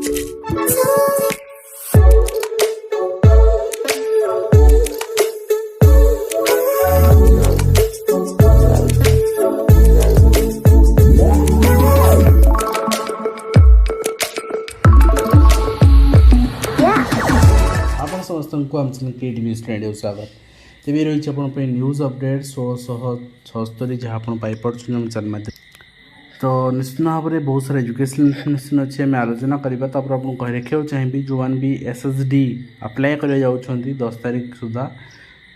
समस्त को आम चैनल के स्टूडियो स्वागत तेज रही है न्यूज अपडेट 1676 जहाँ आप पाइपे आम चैनल माध्यम तो निश्चित भाव में बहुत सारा एजुकेशनल इनफर्मेशन अच्छी आम आलोचना करवा तापर आपको कही रखा चाहिए जो मैंने भी SSD अप्लाई कर 10 तारीख सुधा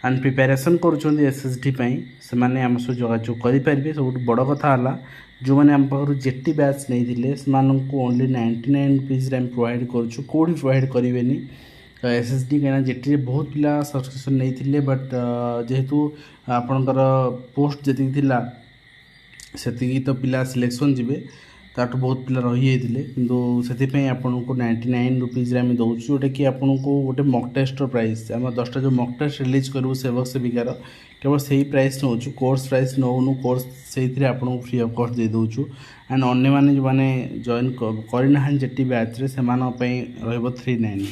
एंड प्रिपेरेसन कर SSD से मैंने आम सह जोगाजोग करेंगे। सब बड़ कथा जो मैंने आम पाखु जेटी बैच नहीं से ओनली 99 रुपीज प्रोवाइड करोटी प्रोवाइड करेंगे SSD कहीं जेटी बहुत पिला सब्सक्रिप्शन नहीं बट जेहेतु आपणकर पोस्ट जी तो पिला सिलेक्शन जीवे ताठू बहुत पिला रही जाते कि आपन को 99 रुपीज आम दौर जोटा कि आपन को गोटे मक टेस्ट प्राइस आम 10टा जो मक टेस्ट रिलीज करूँ सेवक सेविकार केवल से ही प्राइस नौ कोर्स प्राइस नौनु कोर्स से आपको फ्री ऑफ कॉस्ट दे दूँ एंड अन्य मैंने जो मैंने जॉइन करना जेटी बैच से 399।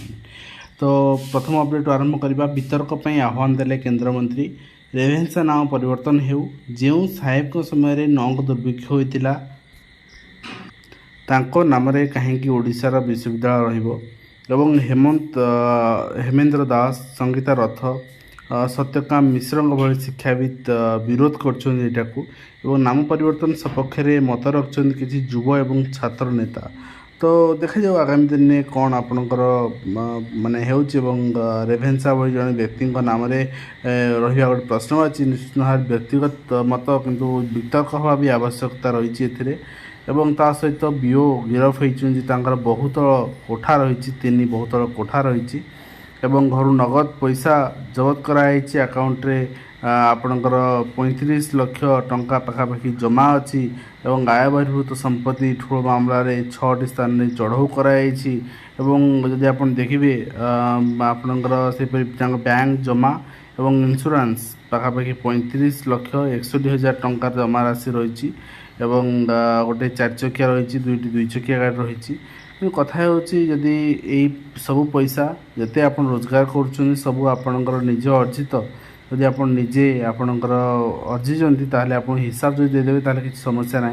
तो प्रथम अपडेट आरंभ करवा वितर्क आह्वान देले केंद्र मंत्री रेभेन्सा नाम परिवर्तन हेउ जो साहेब समय 9 दुर्भिक्ष होता नाम कहीं ओडिशार विश्वविद्यालय रहिबो एवं हेमेंद्र दास संगीता रथ सत्यकाम मिश्र भली शिक्षाविद विरोध कर नाम परिवर्तन सपक्ष मत रखते किसी युव एवं छात्र नेता। तो देखा जाऊ आगामी दिन में कौन आपणकर माने रेभेन्सा भली जन व्यक्ति नाम रहा गोटे प्रश्नवाची निश्चित भाव व्यक्तिगत मत किंतु वितर्क हवा भी आवश्यकता रही एवं ता सहित बीओ गिरफ होती बहुत कोठा रही 3 बहुत कोठा रही एवं घर नगद पैसा जबत कराई अकाउंट रे आपणकर 35 लाख टंका पाखापाखि जमा अच्छी एवं आय बहिर्भूत संपत्ति ठूल मामलें 6टी स्थान में चढ़ऊ कराई जदि आप देखिए आपणकर से बैंक जमा एवं इंश्योरेंस पाखापाखि 35 लाख 61,000 टंका जमा राशि रही गोटे 4 चकिया रही 2टी 2 चकिया गाड़ी रही कथा होदी यही सब पैसा जिते आप रोजगार कर सब आपणकर निज अर्जित जदि आप निजे आपणकर अर्जिंट ताहले आप हिसाब जो देदेवे ताहले किसी समस्या ना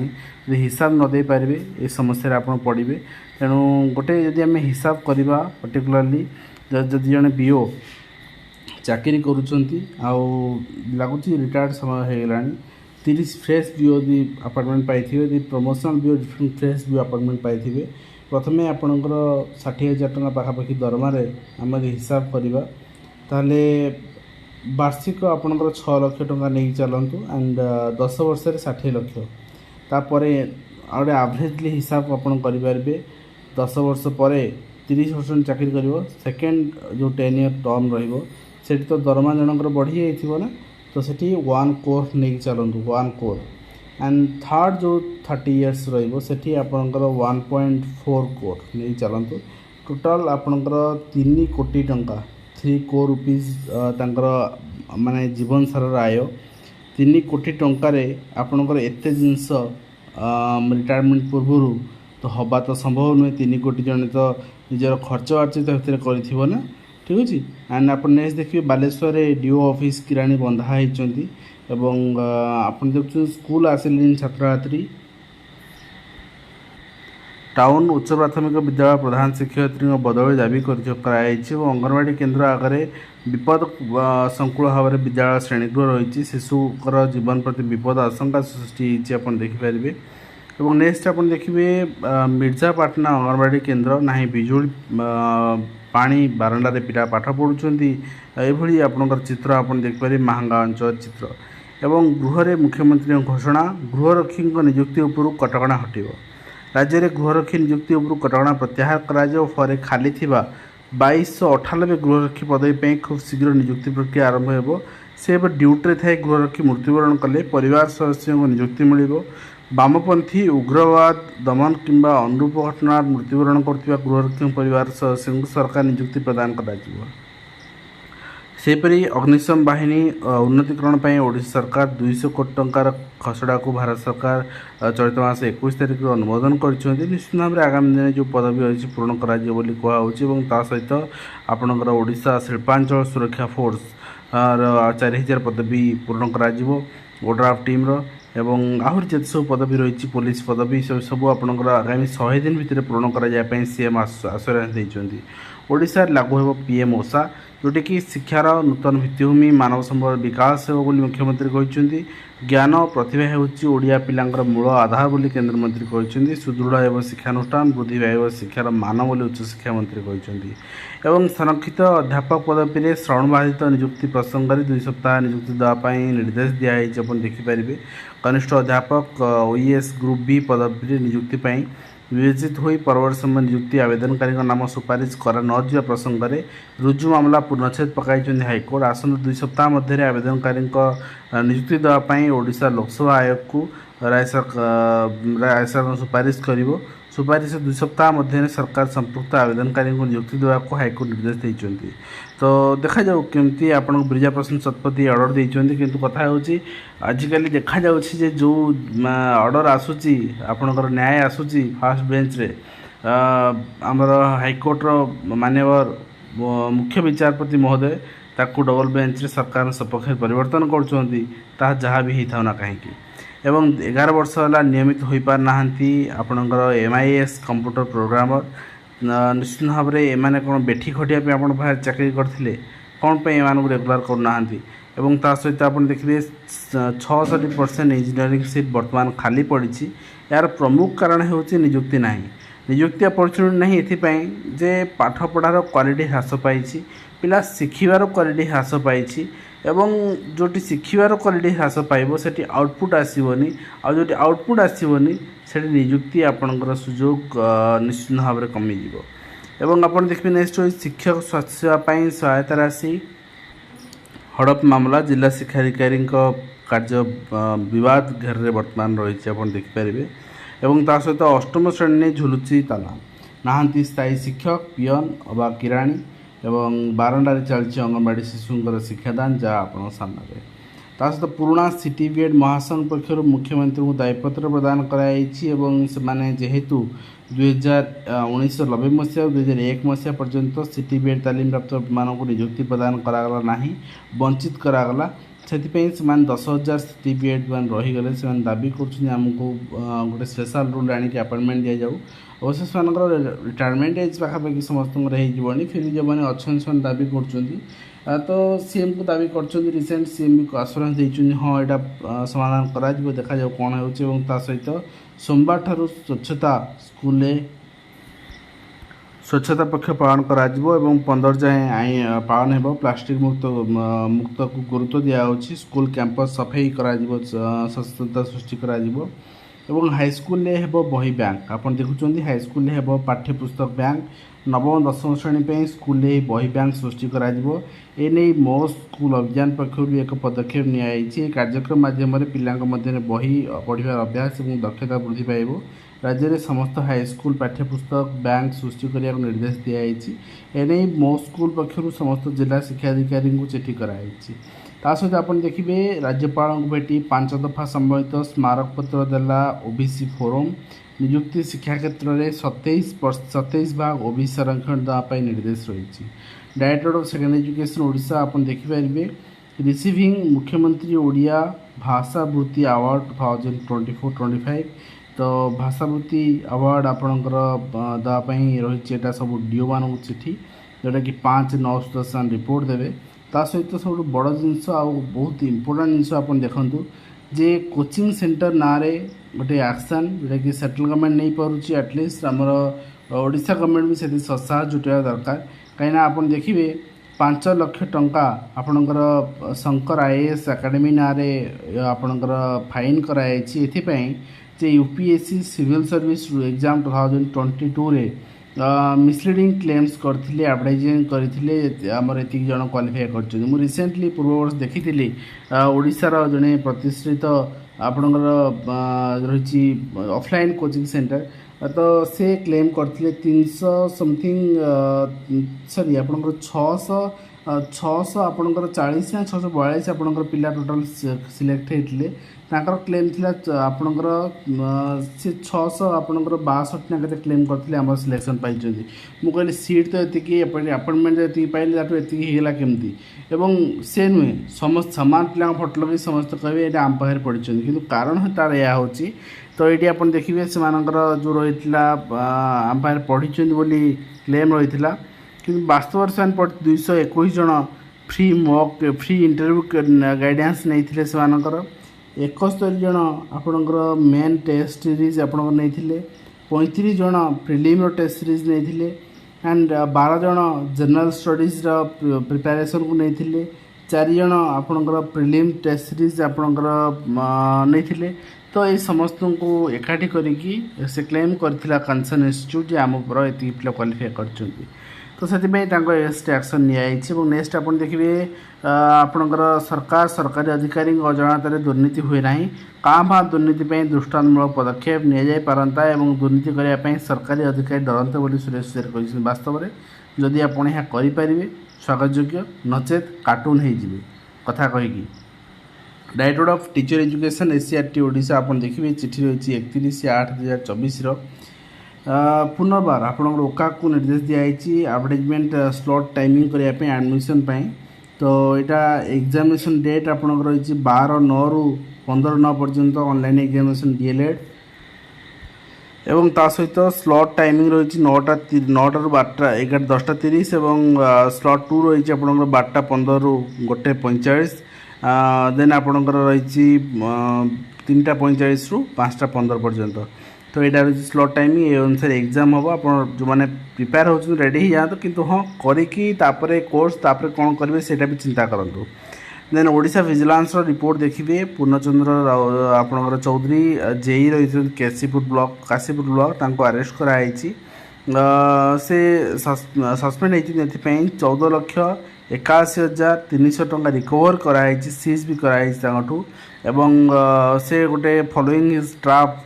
जो हिसाब न दे पारे ये समस्या आप पड़े तेणु गोटे जदि आम हिसाब करवा पर्टिकुलाली जदि जड़े बीओ चाकरी लगुच रिटायर्ड समय होगा 30 फ्रेश बीओ यदि अपार्टमेंट पाई प्रमोशनल बीओ फ्रेश बीओ अपार्टमेंट पाई प्रथमे आपणकर 60,000 टंका पाखापाखि दरमारे आम हिसाब करवा ताहले वार्षिक आपणकर 6 लाख टंका नहीं चलतु एंड 10 वर्ष 60 लाख तापर आगे एवरेजली हिसाब आप करेंगे 10 वर्ष पर 30% चाकरी कर सेकेंड जो 10 ईयर टर्म रही तो दरमा जनकर बढ़ी जाना तो सेठी 1 कोर नहीं चलतु 1 कोर एंड थर्ड जो 30 इयर्स रही आपणकर 1.4 कोर नहीं चलतु टोटाल आपणकर 3 कोटी टंका 3 करोड़ रुपीज माने जीवन सार आय 3 कोटी टंकार आपणकर एत जिनस रिटायरमेंट पूर्व तो हवा तो संभव नुहे 3 कोटी जन तो निजर खर्च अर्जित भितर कर ठीक अच्छे एंड आप नेक्स्ट देखिए बालेश्वर डीओ ऑफिस किराणी बंधा होती आप देखते स्कूल आसिले छात्र छात्री टाउन उच्च प्राथमिक विद्यालय प्रधान शिक्षयित्री बदल दाबी कराई अंगनवाड़ी केन्द्र आगे विपद संकुल भाव में विद्यालय श्रेणीगृह रही शिशुकर जीवन प्रति विपद आशंका सृष्टि आप देखिपारे और नेक्स्ट आप देखिए मिर्जापाटना अंगनवाड़ी केन्द्र ना बिजुली पानी बारंडार पिला पाठ पढ़ुंट ये आपंकर चित्र आप देखिपारे महांगा अंचल चित्र एवं गृह मुख्यमंत्री घोषणा गृहरक्षी नियुक्ति उपरू कटकणा हटिव राज्य में गृहरक्षी नियुक्ति उपरू कटकणा प्रत्याहार कर खाली 2298 गृहरक्षी पदवी खूब शीघ्र नियुक्ति प्रक्रिया आरंभ हो से ड्यूटी थाए गृहरक्षी मृत्युवरण कले परिवार सदस्य नियुक्ति मिल वामपंथी उग्रवाद दमन किंबा अनुरूप घटना मृत्युवरण कर गृहरक्षी परिवार सदस्य सरकार नियुक्ति प्रदान कर ସେହିପରି ଅଗ୍ନିଶମ ବାହିନୀ ଉନ୍ନତିକରଣ ପାଇଁ ଓଡ଼ିଶା ସରକାର 200 କୋଟି ଟଙ୍କାର ଖସଡ଼ାକୁ ଭାରତ ସରକାର ଚଳିତ ମାସ 21 ତାରିଖରୁ ଅନୁମୋଦନ କରିଛନ୍ତି। ନିଶ୍ଚିତ ଭାବରେ ଆଗାମୀ ଦିନରେ ଯେଉଁ ପଦବୀ ରହିଛି ପୂରଣ କରାଯିବ ବୋଲି କୁହାହେଉଛି ଏବଂ ତା ସହିତ ଆପଣଙ୍କର ଓଡ଼ିଶା ଶିଳ୍ପାଞ୍ଚଳ ସୁରକ୍ଷା ଫୋର୍ସ ର 4000 ପଦବୀ ପୂରଣ କରାଯିବ ଓଡ୍ରାଫ୍ ଟିମ୍ର ଏବଂ ଆହୁରି ଯେତେ ସବୁ ପଦବୀ ରହିଛି ପୋଲିସ ପଦବୀ ସବୁ ଆପଣଙ୍କର ଆଗାମୀ 100 ଦିନ ଭିତରେ ପୂରଣ କରାଯିବା ପାଇଁ ସିଏମ୍ ଆଶ୍ୱାସନା ଦେଇଛନ୍ତି। ଓଡ଼ିଶାରେ ଲାଗୁ ହେବ ପିଏମ୍ ଓଷା, ଯେଉଁଟାକି ଶିକ୍ଷାର ନୂତନ ଭିତ୍ତିଭୂମି ମାନବ ସମ୍ବଳ ବିକାଶ ହେବ ବୋଲି ମୁଖ୍ୟମନ୍ତ୍ରୀ କହିଛନ୍ତି। ଜ୍ଞାନ ଓ ପ୍ରତିଭା ହେଉଛି ଓଡ଼ିଆ ପିଲାଙ୍କର ମୂଳ ଆଧାର ବୋଲି କେନ୍ଦ୍ରମନ୍ତ୍ରୀ କହିଛନ୍ତି। ସୁଦୃଢ଼ ହେବ ଶିକ୍ଷାନୁଷ୍ଠାନ, ବୃଦ୍ଧି ପାଇବ ଶିକ୍ଷାର ମାନ ବୋଲି ଉଚ୍ଚଶିକ୍ଷାମନ୍ତ୍ରୀ କହିଛନ୍ତି। ଏବଂ ସଂରକ୍ଷିତ ଅଧ୍ୟାପକ ପଦବୀରେ ଶ୍ରମବାଧିତ ନିଯୁକ୍ତି ପ୍ରସଙ୍ଗରେ 2 ସପ୍ତାହ ନିଯୁକ୍ତି ଦେବା ପାଇଁ ନିର୍ଦ୍ଦେଶ ଦିଆଯାଇଛି। ଆପଣ ଦେଖିପାରିବେ କନିଷ୍ଠ ଅଧ୍ୟାପକ OES ଗ୍ରୁପ୍ B ପଦବୀରେ ନିଯୁକ୍ତି ପାଇଁ ବିବେଚିତ ହୋଇ ପରବର୍ତ୍ତୀ ସମୟ ନିଯୁକ୍ତି ଆବେଦନକାରୀଙ୍କ ନାମ ସୁପାରିଶ କରା ନଯିବା ପ୍ରସଙ୍ଗରେ ରୁଜୁ ମାମଲା ପୂର୍ଣ୍ଣଚ୍ଛେଦ ପକାଇଛନ୍ତି ହାଇକୋର୍ଟ। ଆସନ୍ତା 2 ସପ୍ତାହ ମଧ୍ୟରେ ଆବେଦନକାରୀଙ୍କ ନିଯୁକ୍ତି ଦେବା ପାଇଁ ଓଡ଼ିଶା ଲୋକସେବା ଆୟୋଗକୁ ରାୟ ସରକାର ସୁପାରିଶ କରିବ। ସୁପାରିଶ 2 ସପ୍ତାହ ମଧ୍ୟରେ ସରକାର ସମ୍ପୃକ୍ତ ଆବେଦନକାରୀଙ୍କୁ ନିଯୁକ୍ତି ଦେବାକୁ ହାଇକୋର୍ଟ ନିର୍ଦ୍ଦେଶ ଦେଇଛନ୍ତି। ତ ଦେଖାଯାଉ କେମିତି ଆପଣଙ୍କୁ ବ୍ରିଜା ପ୍ରସନ୍ନ ଶତପଥୀ ଅର୍ଡ଼ର ଦେଇଛନ୍ତି, କିନ୍ତୁ କଥା ହେଉଛି ଆଜିକାଲି ଦେଖାଯାଉଛି ଯେ ଯେଉଁ ଅର୍ଡ଼ର ଆସୁଛି ଆପଣଙ୍କର ନ୍ୟାୟ ଆସୁଛି ଫାର୍ଷ୍ଟ ବେଞ୍ଚରେ ଆମର ହାଇକୋର୍ଟର ମାନ୍ୟବର ମୁଖ୍ୟ ବିଚାରପତି ମହୋଦୟ ତାକୁ ଡବଲ ବେଞ୍ଚରେ ସରକାରଙ୍କ ସପକ୍ଷରେ ପରିବର୍ତ୍ତନ କରୁଛନ୍ତି, ତାହା ଯାହା ବି ହେଇଥାଉ ନା କାହିଁକି। ଏବଂ 11 ବର୍ଷ ହେଲା ନିୟମିତ ହୋଇପାରିନାହାନ୍ତି ଆପଣଙ୍କର MIS କମ୍ପ୍ୟୁଟର ପ୍ରୋଗ୍ରାମର। ନିଶ୍ଚିତ ଭାବରେ ଏମାନେ କ'ଣ ବେଠି ଖଟିବା ପାଇଁ ଆପଣ ବାହାରେ ଚାକିରି କରିଥିଲେ, କ'ଣ ପାଇଁ ଏମାନଙ୍କୁ ରେଗୁଲାର କରୁନାହାନ୍ତି। ଏବଂ ତା ସହିତ ଆପଣ ଦେଖିବେ 66% ଇଞ୍ଜିନିୟରିଂ ସିଟ୍ ବର୍ତ୍ତମାନ ଖାଲି ପଡ଼ିଛି। ଏହାର ପ୍ରମୁଖ କାରଣ ହେଉଛି ନିଯୁକ୍ତି ନାହିଁ, ନିଯୁକ୍ତି ଅପରଚ୍ୟୁନିଟି ନାହିଁ ଏଥିପାଇଁ ଯେ ପାଠପଢ଼ାର କ୍ୱାଲିଟି ହ୍ରାସ ପାଇଛି, ପିଲା ଶିଖିବାର କ୍ୱାଲିଟି ହ୍ରାସ ପାଇଛି ଏବଂ ଯେଉଁଠି ଶିଖିବାର କ୍ୱାଲିଟି ହ୍ରାସ ପାଇବ ସେଠି ଆଉଟପୁଟ୍ ଆସିବନି, ଆଉ ଯେଉଁଠି ଆଉଟପୁଟ୍ ଆସିବନି ସେଠି ନିଯୁକ୍ତି ଆପଣଙ୍କର ସୁଯୋଗ ନିଶ୍ଚିତ ଭାବରେ କମିଯିବ। ଏବଂ ଆପଣ ଦେଖିବେ ନେକ୍ସଟ ହେଉଛି ଶିକ୍ଷକ ସ୍ୱାସ୍ଥ୍ୟସେବା ପାଇଁ ସହାୟତା ରାଶି ହଡ଼ପ ମାମଲା ଜିଲ୍ଲା ଶିକ୍ଷାଧିକାରୀଙ୍କ କାର୍ଯ୍ୟ ବିବାଦ ଘେରରେ ବର୍ତ୍ତମାନ ରହିଛି ଆପଣ ଦେଖିପାରିବେ। ଏବଂ ତା ସହିତ ଅଷ୍ଟମ ଶ୍ରେଣୀରେ ଝୁଲୁଛି ତାଲା, ନାହାନ୍ତି ସ୍ଥାୟୀ ଶିକ୍ଷକ, ପିଅନ ଅବା କିରାଣୀ ଏବଂ ବାରଣ୍ଡାରେ ଚାଲିଛି ଅଙ୍ଗନବାଡ଼ି ଶିଶୁଙ୍କର ଶିକ୍ଷାଦାନ, ଯାହା ଆପଣଙ୍କ ସାମ୍ନାରେ। ତା ସହିତ ପୁରୁଣା CTBED ମହାସଂଘ ପକ୍ଷରୁ ମୁଖ୍ୟମନ୍ତ୍ରୀଙ୍କୁ ଦାୟୀପତ୍ର ପ୍ରଦାନ କରାଯାଇଛି ଏବଂ ସେମାନେ ଯେହେତୁ 1990 ମସିହା 2001 ମସିହା ପର୍ଯ୍ୟନ୍ତ CTBED ତାଲିମପ୍ରାପ୍ତମାନଙ୍କୁ ନିଯୁକ୍ତି ପ୍ରଦାନ କରାଗଲା ନାହିଁ, ବଞ୍ଚିତ କରାଗଲା। ସେଥିପାଇଁ ସେମାନେ 10,000 CTBED ମାନେ ରହିଗଲେ। ସେମାନେ ଦାବି କରୁଛନ୍ତି ଆମକୁ ଗୋଟେ ସ୍ପେଶାଲ ରୁଲ୍ ଆଣିକି ଆପଏଣ୍ଟମେଣ୍ଟ ଦିଆଯାଉ। ଅବଶ୍ୟ ସେମାନଙ୍କର ରିଟାୟାରମେଣ୍ଟ ଏଜ୍ ପାଖାପାଖି ସମସ୍ତଙ୍କର ହେଇଯିବନି, ଫିର୍ ଯେଉଁମାନେ ଅଛନ୍ତି ସେମାନେ ଦାବି କରୁଛନ୍ତି। ତ CMକୁ ଦାବି କରିଛନ୍ତି, ରିସେଣ୍ଟ CM ବି ଆଶ୍ୱାସନା ଦେଇଛନ୍ତି ହଁ ଏଇଟା ସମାଧାନ କରାଯିବ, ଦେଖାଯାଉ କ'ଣ ହେଉଛି। ଏବଂ ତା ସହିତ ସୋମବାରଠାରୁ ସ୍ୱଚ୍ଛତା ପକ୍ଷ ପାଳନ କରାଯିବ ଏବଂ 15 ଯାଏଁ ପାଳନ ହେବ। ପ୍ଲାଷ୍ଟିକ ମୁକ୍ତକୁ ଗୁରୁତ୍ୱ ଦିଆଯାଉଛି। ସ୍କୁଲ କ୍ୟାମ୍ପସ ସଫେଇ କରାଯିବ, ସଚେତନତା ସୃଷ୍ଟି କରାଯିବ। ଏବଂ ହାଇସ୍କୁଲରେ ହେବ ବହି ବ୍ୟାଙ୍କ, ଆପଣ ଦେଖୁଛନ୍ତି ହାଇସ୍କୁଲରେ ହେବ ପାଠ୍ୟପୁସ୍ତକ ବ୍ୟାଙ୍କ। ନବମ ଦଶମ ଶ୍ରେଣୀ ପାଇଁ ସ୍କୁଲରେ ବହି ବ୍ୟାଙ୍କ ସୃଷ୍ଟି କରାଯିବ। ଏନେଇ ମୋ ସ୍କୁଲ ଅଭିଯାନ ପକ୍ଷରୁ ଏକ ପଦକ୍ଷେପ ନିଆଯାଇଛି। ଏହି କାର୍ଯ୍ୟକ୍ରମ ମାଧ୍ୟମରେ ପିଲାଙ୍କ ମଧ୍ୟରେ ବହି ପଢ଼ିବାର ଅଭ୍ୟାସ ଏବଂ ଦକ୍ଷତା ବୃଦ୍ଧି ପାଇବ। ରାଜ୍ୟରେ ସମସ୍ତ ହାଇସ୍କୁଲ ପାଠ୍ୟପୁସ୍ତକ ବ୍ୟାଙ୍କ ସୃଷ୍ଟି କରିବାକୁ ନିର୍ଦ୍ଦେଶ ଦିଆଯାଇଛି। ଏନେଇ ମୋ ସ୍କୁଲ ପକ୍ଷରୁ ସମସ୍ତ ଜିଲ୍ଲା ଶିକ୍ଷାଧିକାରୀଙ୍କୁ ଚିଠି କରାଯାଇଛି। ତା ସହିତ ଆପଣ ଦେଖିବେ ରାଜ୍ୟପାଳଙ୍କୁ ଭେଟି 5 ଦଫା ସମ୍ବଳିତ ସ୍ମାରକପତ୍ର ଦେଲା OBC ଫୋରମ୍। ନିଯୁକ୍ତି ଶିକ୍ଷା କ୍ଷେତ୍ରରେ 27 ଭାଗ OBC ସଂରକ୍ଷଣ ଦେବା ପାଇଁ ନିର୍ଦ୍ଦେଶ ରହିଛି। Director of secondary education Odisha ଆପଣ ଦେଖିପାରିବେ ରିସିଭିଂ ମୁଖ୍ୟମନ୍ତ୍ରୀ ଓଡ଼ିଆ ଭାଷା ବୃତ୍ତି ଆୱାର୍ଡ଼ 2024-25। ତ ଭାଷାବୃତ୍ତି ଆୱାର୍ଡ଼ ଆପଣଙ୍କର ଦେବା ପାଇଁ ରହିଛି। ଏଇଟା ସବୁ DO ମାନଙ୍କୁ ଚିଠି, ଯେଉଁଟାକି 5-9 ସୁଦ୍ଧା ସେମାନେ ରିପୋର୍ଟ ଦେବେ। ତା ସହିତ ସବୁଠୁ ବଡ଼ ଜିନିଷ ଆଉ ବହୁତ ଇମ୍ପୋର୍ଟାଣ୍ଟ ଜିନିଷ ଆପଣ ଦେଖନ୍ତୁ ଯେ କୋଚିଂ ସେଣ୍ଟର ନାଁରେ ଗୋଟେ ଆକ୍ସନ୍ ଯେଉଁଟାକି ସେଣ୍ଟ୍ରାଲ ଗଭର୍ଣ୍ଣମେଣ୍ଟ ନେଇପାରୁଛି, ଆଟଲିଷ୍ଟ ଆମର ଓଡ଼ିଶା ଗଭର୍ଣ୍ଣମେଣ୍ଟ ବି ସେଠି ସାହସ ଜୁଟାଇବା ଦରକାର। କାହିଁକିନା ଆପଣ ଦେଖିବେ 5 ଲକ୍ଷ ଟଙ୍କା ଆପଣଙ୍କର ଶଙ୍କର IAS ଏକାଡେମୀ ନାଁରେ ଆପଣଙ୍କର ଫାଇନ୍ କରାଯାଇଛି ଏଥିପାଇଁ ଯେ UPSC ସିଭିଲ୍ ସର୍ଭିସ ଏକ୍ଜାମ୍ 2022ରେ ମିସଲିଡ଼ିଂ କ୍ଲେମ୍ସ କରିଥିଲେ, ଆଡ଼ଭର୍ଟାଇଜିଂ କରିଥିଲେ, ଆମର ଏତିକି ଜଣ କ୍ୱାଲିଫାଏ କରିଛନ୍ତି। ମୁଁ ରିସେଣ୍ଟଲି ପୂର୍ବବର୍ଷ ଦେଖିଥିଲି ଓଡ଼ିଶାର ଜଣେ ପ୍ରତିଷ୍ଠିତ ଆପଣଙ୍କର ରହିଛି ଅଫଲାଇନ୍ କୋଚିଂ ସେଣ୍ଟର, ତ ସେ କ୍ଲେମ୍ କରିଥିଲେ 300 ସମଥିଙ୍ଗ ଆପଣଙ୍କର छःश आपणकर 40 ना 642 आपणकर पिला टोटल सिलेक्ट होते तांकर क्लेम थिला आपणकर से 600 आपणकर 62 ना केते क्लेम करथिले हमर सिलेक्शन पाइछन्ती मु कहली सीट तो एतिकी अपॉइंटमेंट एतिकी पाइले ताटो एतिकी हेला केमती एवं से नुहे समस्त समान पिला फोटो लगे समस्त कहबे एटा आम पाखरे पड़िछन्ती किंतु कारण तार या होची तो ये आपन देखिए से जो रही आम पाखे पढ़ी बोली क्लेम रही कि वास्तव से 221 जन free mock free interview guidance नहीं थे से 71 जन आपणकर मेन टेस्ट सीरीज आपणकर नहीं 35 जन प्रिलिमिनरी टेस्ट सीरीज नहीं एंड 12 जन जनरल स्टडीज प्रिपेरेसन को नहीं 4 जन आपणकर प्रिलिम टेस्ट सीरीज आपणकर नहीं तो ये समस्त को एकाठी करिकी से क्लेम करथिला कंसर्न इंस्टीट्यूट जे आम पर एति पिला क्वालिफाई करछन्ती तो सेतिबे तांको एस्ट एक्शन नियाइछि एवं नेक्स्ट आपण देखिबे आपणकर सरकारी अधिकारी अजाणतारे दुर्नीति हुए नाही काँ दुर्नीति पे दृष्टान्तमूलक पदक्षेप निया जाय पारंता एवं दुर्नीति करिया पई सरकारी अधिकारी डरन्ते बोली सुरेश शेर कहिसन वास्तव में जदि आपण या करि परिबे स्वागत योग्य नचेत कार्टून हे जिवे कथा कहिकी director of teacher education SCERT Odisha आपन देखिए चिठी रही 31/8/2024 पुनर्बार आपण ओका को निर्देश दिखाई एडवर्टाइजमेंट स्लॉट टाइमिंग करने एडमिशन तो यहाँ एग्जामिनेशन डेट आपन रही 12/9 रु 15/9 पर्यंत ऑनलाइन एग्जामिनेशन डीएलएड एवं ता सहित स्लॉट टाइमिंग रही 9टा रु 12टा 10:30 एवं स्लॉट 2 रही आप 12:15 रु 1:45 देन आपणकर रही 3:45 रु 5:15 पर्यंत तो यहाँ रही स्लॉट टाइमिंग ये अनुसार एग्जाम हम आप जो मैंने प्रिपेयर हो रेडी ही जातु किंतु हाँ करिकी तापरे कोर्स तापरे कौन करेंगे सेटा भी चिंता करूँ देन ओडिशा विजिलेंस रिपोर्ट देखिए पूर्णचंद्र आपणकर चौधरी जेई रही काशीपुर ब्लॉक तांको अरेस्ट कराई से सस्पेंड होती 14,81,300 टंका रिकवर कराई सीज भी कराई एवं से गोटे फॉलोइंग हिज ट्राप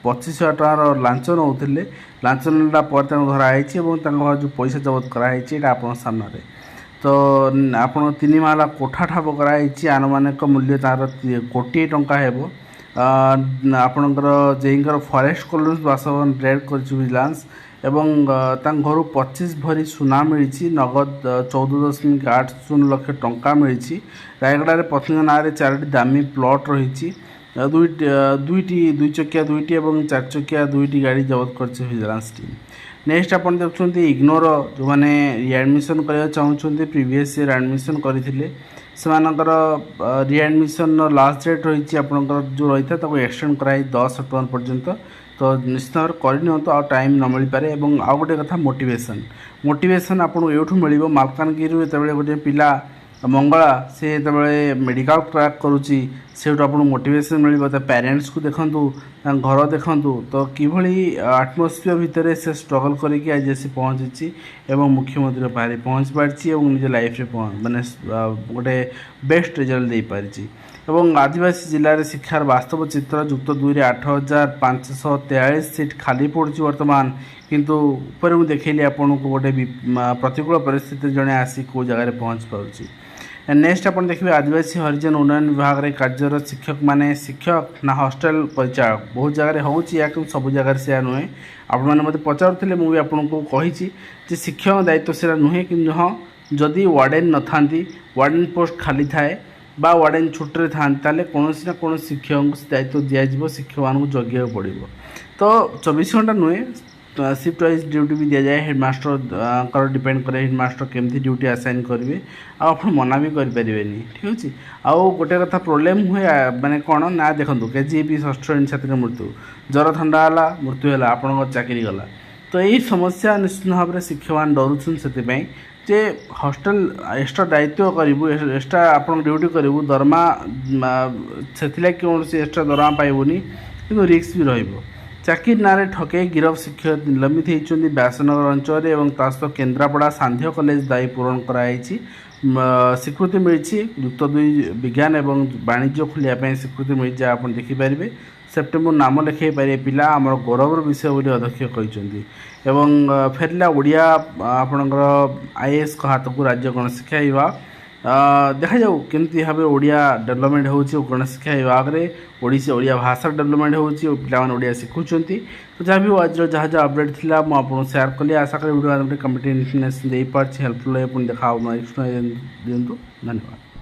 25,000 टकर लांच नौले लांच नेला पर धराई जो पैसा जबत कराई आप सामने तो आप 3 माला कोठा ठाब कराई आनुमानिक मूल्य तार 1 कोटी टंका हेबो आपणकर जेईंकर फॉरेस्ट कॉलोनी बासभवन रेड कर विजिलेंस एवं घर 25 भरी सुना मिली नगद 14.80 लाख टंका मिली रायगड़ा पत्नी ना 4टी दामी प्लॉट रही दुई चकिया 2टी और 4 चकिया 2टी गाड़ी जबत कर विजिलेंस टीम नेक्स्ट आप देखते इग्नोर जो मैंने रिएडमिशन करने चाहते प्रीवियस ईयर एडमिशन करते रिएडमिशन लास्ट डेट रही आपंकर जो रही है एक्सटेंड कराई 10 अक्टोबर पर्यंत तो निश्चित भाव करनी तो टाइम न मिल पारे और आउ गोटे कथा मोटिवेशन आपको यूँ मिल मालकानगिरी जो गोटे पिला मंगला से जो मेडिकल क्रैक करुच्ची से आप मोटिवेशन मिल पेरेंट्स को देखूँ घर देखूँ तो किभली आटमोस्फियर भितर से स्ट्रगल करके आज आसी पहुँची एवं मुख्यमंत्री पारे पहुँच पार्टी और निज लाइफ माने गोटे बेस्ट रिजल्ट दे पारी एवं आदिवासी जिले में शिक्षार वास्तव चित्र जुक्त 2 रे 8,543 सीट खाली पड़ी वर्तमान किंतु ऊपर मुझे देखली आपन को गोटे प्रतिकूल परिस्थिति जड़े आसी कौ जगह पहुँच पार्टी नेक्स्ट आप देखिए आदिवासी हरिजन उन्नयन विभाग में कार्यरत शिक्षक माने शिक्षक ना हॉस्टेल परिचालक बहुत जगह होची या सब जगह से नुहे आपने मत पचारुले मुझे आपको कही शिक्षक दायित्व से नुहे कि हाँ जदि वार्डेन न था वार्डेन पोस्ट खाली थाए बा वार्डेन छुट्टी था कौन ना कौन शिक्षक दायित्व दिज्व शिक्षक मानक जगिया पड़ो तो 24 घंटा नुहे शिफ्ट वाइज ड्यूटी भी दि जाए हेडमास्टर डिपेंड करे हेडमास्टर केमती ड्यूटी असाइन करेंगे आप मना भी करें ठीक अच्छे आउ गोटे कथा प्रोब्लेम हुए माने कौन ना देखो केजीपी षष्ठ श्रेणी छात्री मृत्यु ज्वर थंडा है मृत्यु है आपण चाकरी गला तो यही समस्या निश्चित भाव में शिक्षक मैंने डरुन से जे हॉस्टेल एक्स्ट्रा दायित्व करूँ एक्स्ट्रा आप ड्यूटी करूँ दरमा से कौन एक्स्ट्रा दरमा पाइबनी कि रिस्क भी रही चाकरी ना ठकई गिरफ शिक्षक निलंबित होती व्यासनगर अंचल और सहित केन्द्रापड़ा सांध्य कॉलेज दायी पूरण कराई स्वीकृति मिली युक्त 2 विज्ञान और वाणिज्य खोलिया स्वीकृति मिली आप देखिपारे सेप्टेम्बर नाम लिखाई पारे पिला आमर गौरवर विषय बोली अध्यक्ष कहते एवं फेरला ओडिया आपणकर आईएएस हाथ को राज्य गणशिक्षा विभाग देखा जाऊ केमती भाव ओडिया डेवलपमेंट हो गणशिक्षा विभाग में ओडिया भाषा डेवलपमेंट हो पाने ओडिया शिखुंट तो जहाँ भी आज जहाँ जहाँ अपडेट था मुझे सेयार कली आशा करी वीडियो कमेंट इन्फर्मेशन दे पार्टी हेल्पफुल पुणी देखा नेक्स्ट दिंतु धन्यवाद।